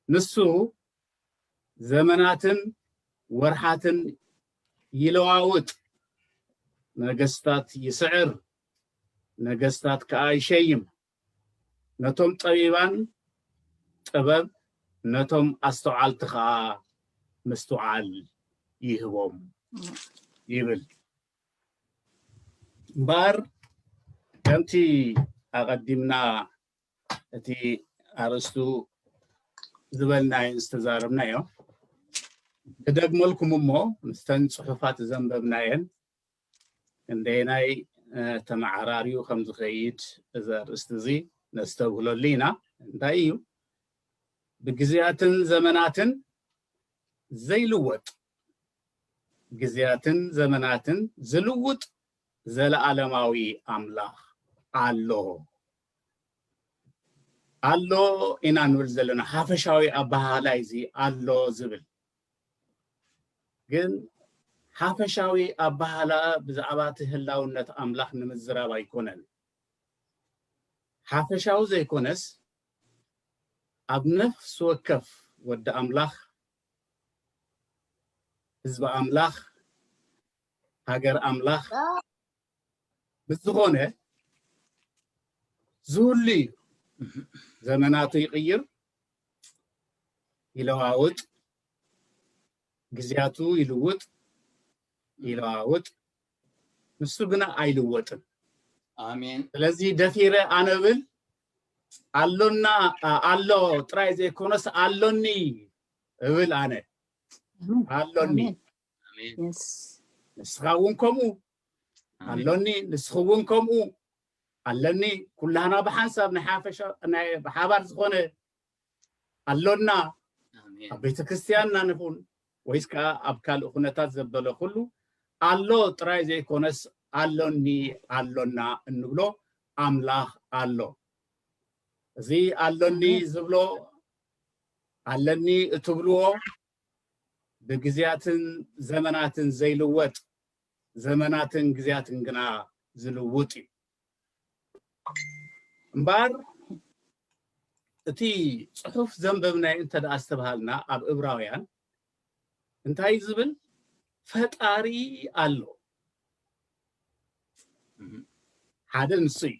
ንሱ ዘመናትን ወርሓትን ይለዋውጥ ነገስታት ይስዕር ነገስታት ከአይሸይም ነቶም ጠቢባን ጥበብ ነቶም አስተውዓልቲ ከዓ ምስተውዓል ይህቦም ይብል ባር ከምቲ አቀዲምና እቲ አርስቱ ዝበልናይ ዝተዛረብናዮ ደግመልኩም እሞ ምስተን ጽሑፋት ዘንበብናየን እንደናይ ተማዓራሪው ከም ዝኸይድ ዘርእስት እዚ ነስተብህለሊና እንታይ እዩ ብግዚያትን ዘመናትን ዘይልወጥ ግዚያትን ዘመናትን ዝልውጥ ዘለዓለማዊ አምላኽ አሎ አሎ ኢና ንብል ዘለና ሓፈሻዊ አባሃላይ እዚ አሎ ዝብል ግን ሓፈሻዊ አባሃላ ብዛዕባ ህላውነት አምላኽ ንምዝራብ አይኮነን ሓፈሻዊ ዘይኮነስ ኣብ ነፍስ ወከፍ ወዲ አምላኽ ህዝቢ አምላኽ ሃገር አምላኽ ብዝኾነ ዝሁሉ ዘመናቱ ይቅይር ይለዋውጥ ግዚያቱ ይልውጥ ይለዋውጥ ንሱ ግና አይልወጥም አሜን ስለዚህ ደፊረ አነብል አሎና አሎ ጥራይ ዘይኮነስ አሎኒ እብል አነ አሎኒ አሜን ንስኻውን ከምኡ አሎኒ ንስኽውን ከምኡ አለኒ ኩላህና በሓንሳብ ንሓፈሻ ናይ በሓባር ዝኾነ አሎና አሜን ኣብ ቤተ ክርስቲያንና ንኹን ወይስ ከዓ ኣብ ካልእ ኩነታት ዘበለ ኩሉ አሎ ጥራይ ዘይኮነስ አሎኒ አሎና እንብሎ አምላኽ አሎ እዚ አሎኒ ዝብሎ አለኒ እትብልዎ ብግዚያትን ዘመናትን ዘይልወጥ ዘመናትን ግዚያትን ግና ዝልውጥ እዩ እምበር እቲ ጽሑፍ ዘንበብናይ እንተደኣ ዝተባሃልና ኣብ ዕብራውያን እንታይ ዝብል ፈጣሪ አሎ ሓደ ንሱ እዩ